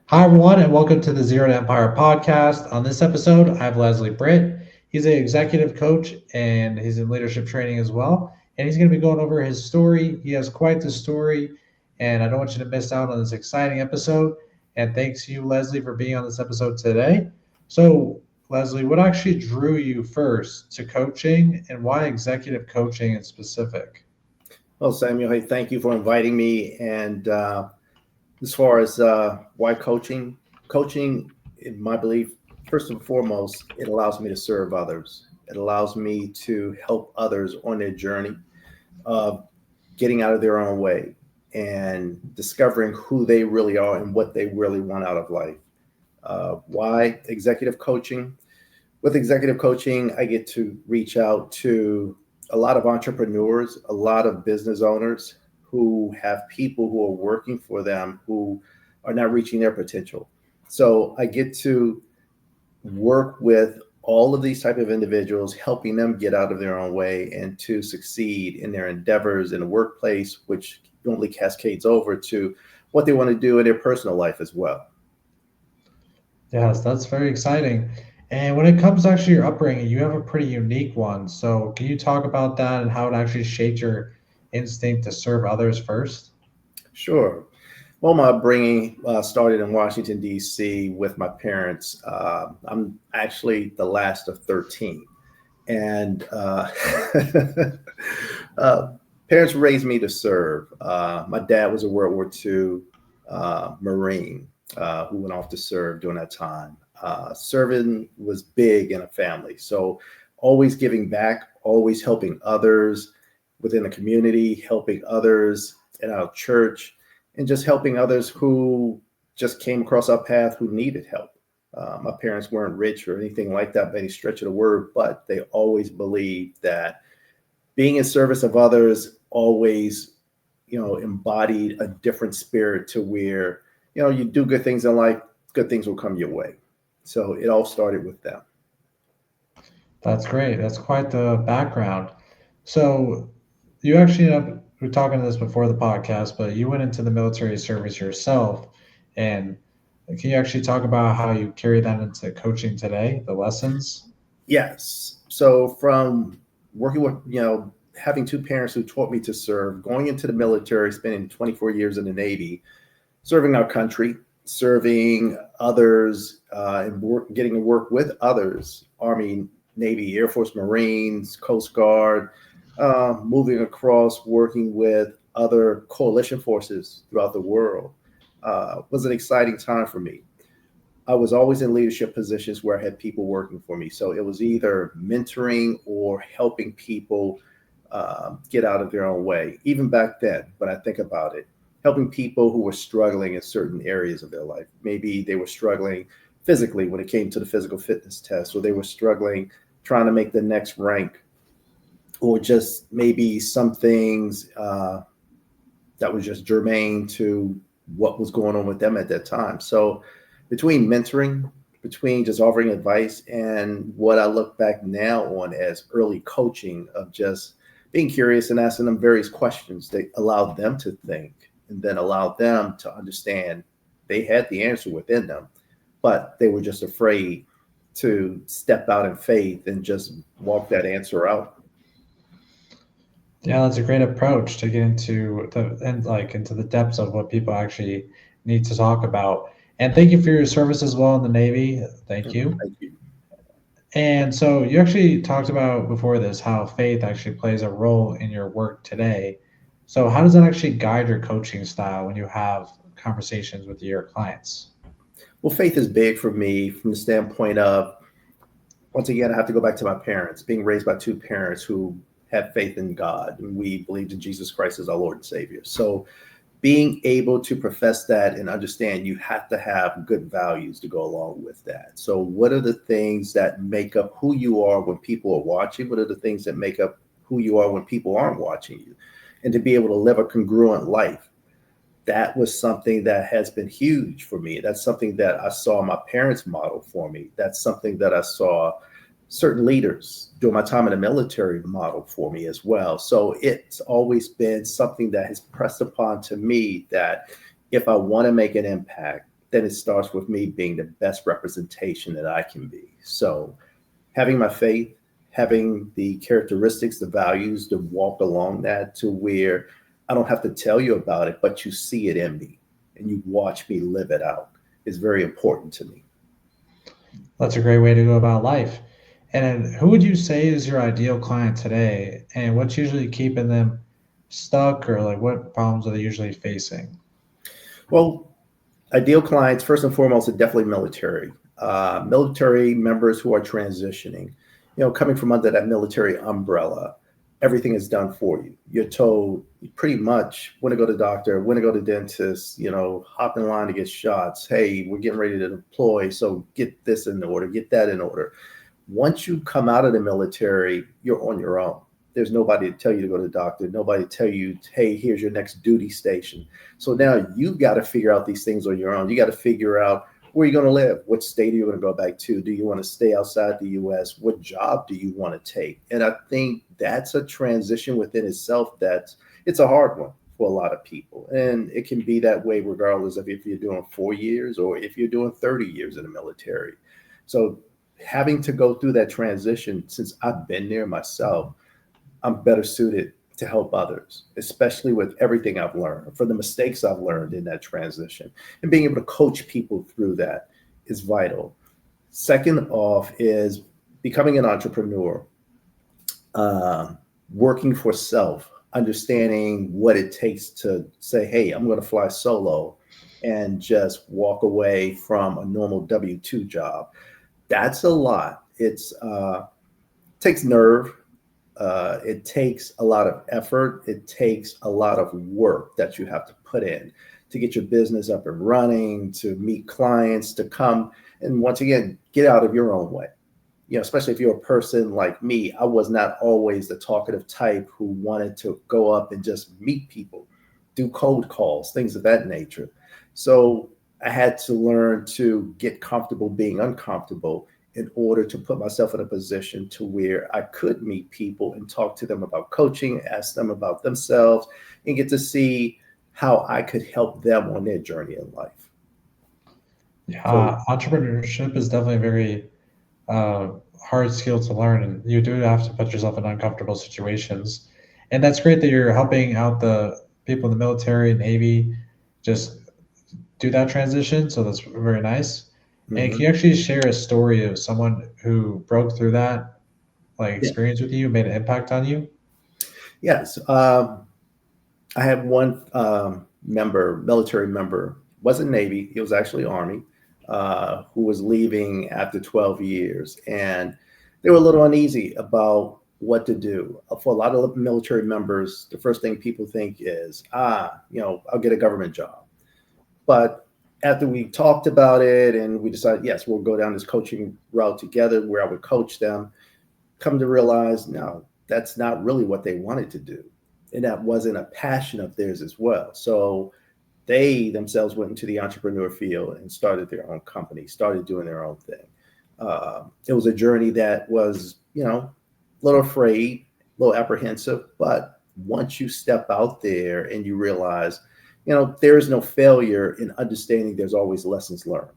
Hi, everyone, and welcome to the Zero to Empire podcast. On this episode, I have Leslie Britt. He's an executive coach and he's in leadership training as well. And he's going to be going over his story. He has quite the story, and I don't want you to miss out on this exciting episode. And thanks to you, Leslie, for being on this episode today. So, Leslie, what actually drew you first to coaching and why executive coaching in specific? Well, Samuel, hey, thank you for inviting me. And as far as why coaching, in my belief, first and foremost, it allows me to serve others. It allows me to help others on their journey of getting out of their own way and discovering who they really are and what they really want out of life. Why executive coaching? With executive coaching, I get to reach out to a lot of entrepreneurs, a lot of business owners who have people who are working for them who are not reaching their potential. So I get to work with all of these type of individuals, helping them get out of their own way and to succeed in their endeavors in the workplace, which only cascades over to what they want to do in their personal life as well. Yes, that's very exciting. And when it comes to actually your upbringing, you have a pretty unique one. So, can you talk about that and how it actually shaped your instinct to serve others first? Sure. Well, my upbringing started in Washington, D.C. with my parents. I'm actually the last of 13. And uh, parents raised me to serve. My dad was a World War II Marine who went off to serve during that time. Serving was big in a family. So always giving back, always helping others within the community, helping others in our church, and just helping others who just came across our path who needed help. My parents weren't rich or anything like that by any stretch of the word, but they always believed that being in service of others always, embodied a different spirit to where, you do good things in life, good things will come your way. So it all started with them. That's great. That's quite the background. So, you actually ended up, we were talking to this before the podcast, but you went into the military service yourself. And can you actually talk about how you carry that into coaching today, the lessons? Yes. So from working with, having two parents who taught me to serve, going into the military, spending 24 years in the Navy, serving our country, serving others, and getting to work with others, Army, Navy, Air Force, Marines, Coast Guard, moving across, working with other coalition forces throughout the world, was an exciting time for me. I was always in leadership positions where I had people working for me. So it was either mentoring or helping people get out of their own way, even back then, when I think about it, helping people who were struggling in certain areas of their life. Maybe they were struggling physically when it came to the physical fitness test, or they were struggling trying to make the next rank, or just maybe some things that was just germane to what was going on with them at that time. So between mentoring, between just offering advice, and what I look back now on as early coaching of just being curious and asking them various questions that allowed them to think and then allowed them to understand they had the answer within them, but they were just afraid to step out in faith and just walk that answer out. Yeah, that's a great approach to get into into the depths of what people actually need to talk about. And thank you for your service as well in the Navy. Thank you. Thank you. And so you actually talked about before this how faith actually plays a role in your work today. So how does that actually guide your coaching style when you have conversations with your clients? Well, faith is big for me from the standpoint of, once again, I have to go back to my parents, being raised by two parents who have faith in God, and we believed in Jesus Christ as our Lord and Savior. So being able to profess that and understand you have to have good values to go along with that. So what are the things that make up who you are when people are watching? What are the things that make up who you are when people aren't watching you? And to be able to live a congruent life, that was something that has been huge for me. That's something that I saw my parents model for me. That's something that I saw certain leaders during my time in the military model for me as well. So it's always been something that has pressed upon to me that if I want to make an impact, then it starts with me being the best representation that I can be. So having my faith, having the characteristics, the values to walk along that to where I don't have to tell you about it, but you see it in me and you watch me live it out is very important to me. That's a great way to go about life. And then who would you say is your ideal client today? And what's usually keeping them stuck, or like what problems are they usually facing? Well, ideal clients, first and foremost, are definitely military. Military members who are transitioning, coming from under that military umbrella, everything is done for you. You're told pretty much when to go to doctor, when to go to dentist, hop in line to get shots. Hey, we're getting ready to deploy, so get this in order, get that in order. Once you come out of the military, you're on your own. There's nobody to tell you to go to the doctor, nobody to tell you, hey, here's your next duty station. So now you've got to figure out these things on your own. You got to figure out where you're going to live, what state are you going to go back to? Do you want to stay outside the US? What job do you want to take? And I think that's a transition within itself it's a hard one for a lot of people. And it can be that way regardless of if you're doing 4 years or if you're doing 30 years in the military. So having to go through that transition, since I've been there myself, I'm better suited to help others, especially with everything I've learned, for the mistakes I've learned in that transition. And being able to coach people through that is vital. Second off is becoming an entrepreneur, uh, working for self, understanding what it takes to say, hey, I'm going to fly solo and just walk away from a normal W-2 job. That's a lot. Takes nerve. It takes a lot of effort. It takes a lot of work that you have to put in to get your business up and running, to meet clients, to come and once again get out of your own way. Especially if you're a person like me, I was not always the talkative type who wanted to go up and just meet people, do cold calls, things of that nature. So I had to learn to get comfortable being uncomfortable in order to put myself in a position to where I could meet people and talk to them about coaching, ask them about themselves, and get to see how I could help them on their journey in life. So, Yeah, entrepreneurship is definitely a very uh, hard skill to learn, and you do have to put yourself in uncomfortable situations. And that's great that you're helping out the people in the military, Navy, just do that transition. So that's very nice. And can mhm. you actually share a story of someone who broke through that like Yeah, experience with you, made an impact on you? yes. I had one military member, wasn't Navy, he was actually Army, who was leaving after 12 years. And they were a little uneasy about what to do. For a lot of military members, the first thing people think is, I'll get a government job. But after we talked about it and we decided, yes, we'll go down this coaching route together where I would coach them, come to realize, no, that's not really what they wanted to do. And that wasn't a passion of theirs as well. So they themselves went into the entrepreneur field and started their own company, started doing their own thing. It was a journey that was, a little afraid, a little apprehensive, but once you step out there and you realize, there is no failure in understanding there's always lessons learned.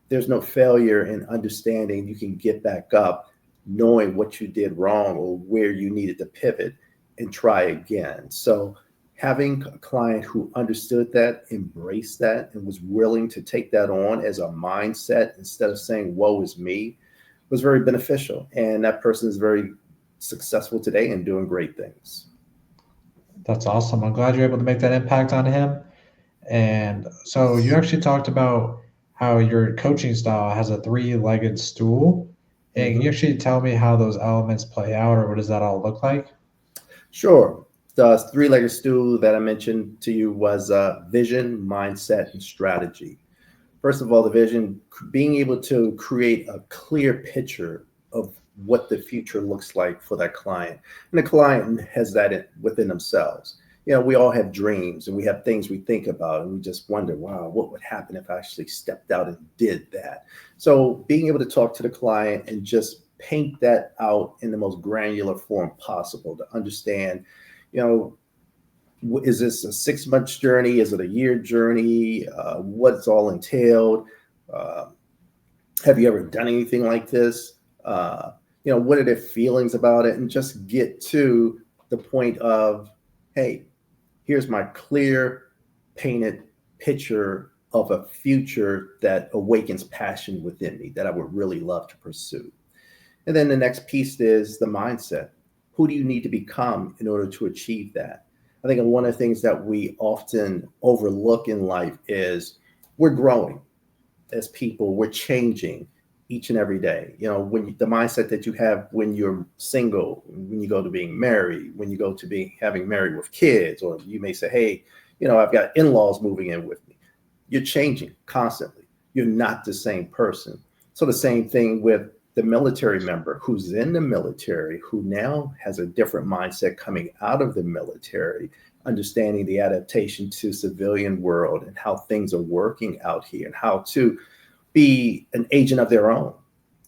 There's no failure in understanding you can get back up, knowing what you did wrong or where you needed to pivot and try again. So having a client who understood that, embraced that, and was willing to take that on as a mindset instead of saying, woe is me, was very beneficial. And that person is very successful today and doing great things. That's awesome. I'm glad you're able to make that impact on him. And so you actually talked about how your coaching style has a three-legged stool. And can you Mhm. actually tell me how those elements play out, or what does that all look like? Sure. The three-legged stool that I mentioned to you was vision, mindset, and strategy. First of all, the vision, being able to create a clear picture of what the future looks like for that client. And the client has that within themselves. We all have dreams and we have things we think about, and we just wonder, wow, what would happen if I actually stepped out and did that? So being able to talk to the client and just paint that out in the most granular form possible to understand, you know, Is this a 6 months journey? Is it a year journey? What's all entailed? Uh, have you ever done anything like this? Uh, what are their feelings about it? And just get to the point of, hey, here's my clear, painted picture of a future that awakens passion within me that I would really love to pursue. And then the next piece is the mindset. Who do you need to become in order to achieve that? I think one of the things that we often overlook in life is we're growing as people, we're changing each and every day. The mindset that you have when you're single, when you go to being married, when you go to being having married with kids, or you may say, hey, I've got in-laws moving in with me. You're changing constantly. You're not the same person. So the same thing with the military member who's in the military, who now has a different mindset coming out of the military, understanding the adaptation to civilian world and how things are working out here, and how to be an agent of their own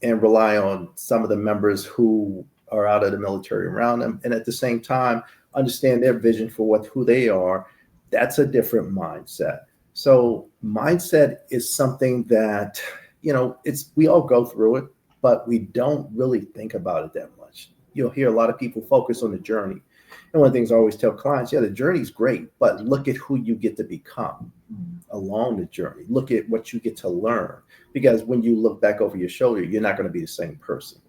and rely on some of the members who are out of the military around them, and at the same time understand their vision for who they are. That's a different mindset. So mindset is something that, it's, we all go through it, but we don't really think about it that much. You'll hear a lot of people focus on the journey. And one of the things I always tell clients, yeah, the journey's great, but look at who you get to become along the journey. Look at what you get to learn, because when you look back over your shoulder, you're not going to be the same person.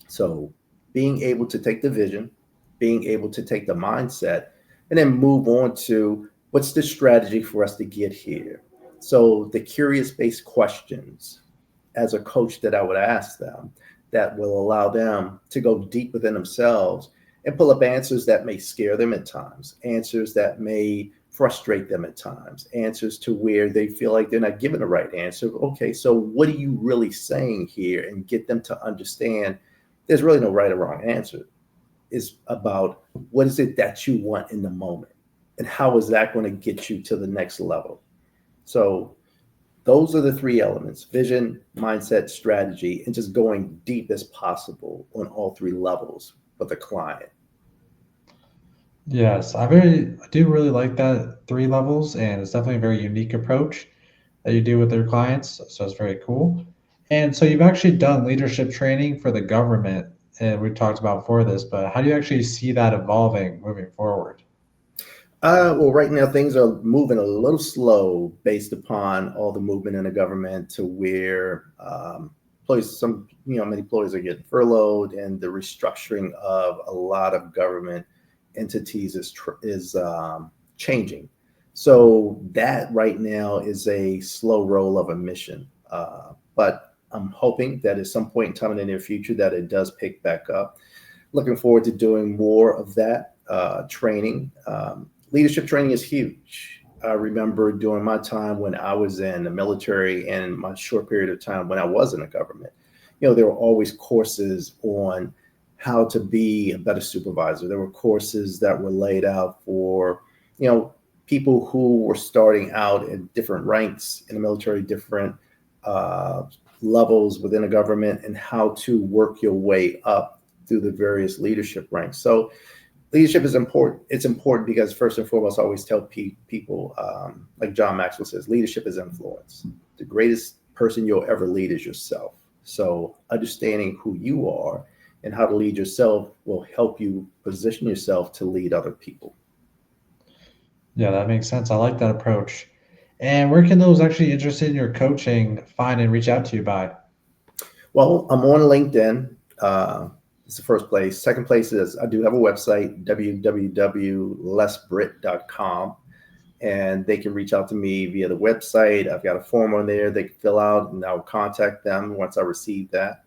So being able to take the vision, being able to take the mindset, and then move on to what's the strategy for us to get here. So the curious-based questions as a coach that I would ask them that will allow them to go deep within themselves and pull up answers that may scare them at times, answers that may frustrate them at times, answers to where they feel like they're not given the right answer. Okay, so what are you really saying here? And get them to understand there's really no right or wrong answer. It's about what is it that you want in the moment, and how is that going to get you to the next level. So those are the three elements: vision, mindset, strategy, and just going deep as possible on all three levels with the client. Yes, I do really like that three levels, and it's definitely a very unique approach that you do with your clients. So it's very cool. And so you've actually done leadership training for the government, and we talked about before this, but how do you actually see that evolving moving forward? Well, right now things are moving a little slow based upon all the movement in the government, to where many employees are getting furloughed, and the restructuring of a lot of government entities is changing. So that right now is a slow roll of a mission. But I'm hoping that at some point in time in the near future that it does pick back up. Looking forward to doing more of that training. Leadership training is huge. I remember during my time when I was in the military, and my short period of time when I was in the government, there were always courses on how to be a better supervisor. There were courses that were laid out for, people who were starting out at different ranks in the military, different uh, levels within the government, and how to work your way up through the various leadership ranks. So leadership is important. It's important because, first and foremost, I always tell people, like John Maxwell says, leadership is influence. The greatest person you'll ever lead is yourself. So understanding who you are and how to lead yourself will help you position yourself to lead other people. Yeah, that makes sense. I like that approach. And where can those actually interested in your coaching find and reach out to you by? Well, I'm on LinkedIn. It's the first place. Second place is I do have a website, www.lesbritt.com, and they can reach out to me via the website. I've got a form on there they can fill out, and I'll contact them once I receive that.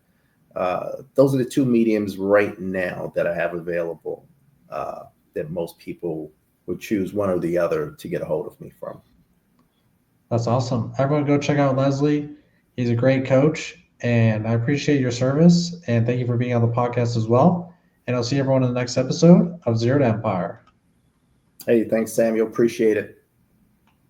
Those are the two mediums right now that I have available, that most people would choose one or the other to get a hold of me from. That's awesome. Everyone go check out Leslie. He's a great coach, and I appreciate your service. And thank you for being on the podcast as well. And I'll see everyone in the next episode of Zero to Empire. Hey, thanks, Samuel. Appreciate it.